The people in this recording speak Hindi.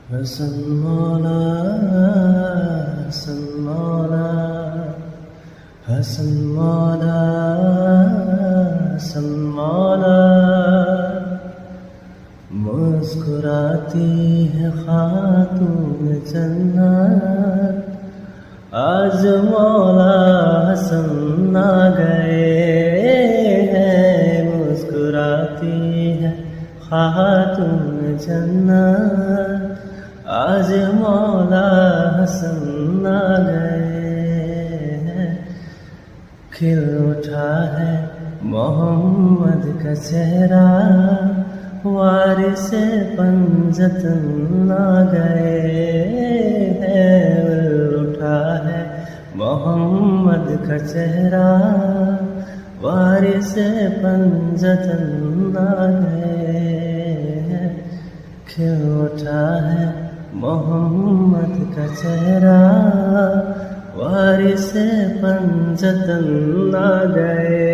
हसन मौला हसन मौला हसन मौला हसन मौला मुस्कुराती है खातून जन्नत आज मौला हसन आ गए हैं मुस्कुराती है खातून जन्नत आज मौला हसन आ गए हैं खिल उठा है मोहम्मद का चेहरा वारिसे पंजतन आ गए हैं उठा है मोहम्मद का चेहरा वारिसे पंजतन आ गए हैं खिल उठा है मोहम्मद का चेहरा वारिसे पंजतन आ गए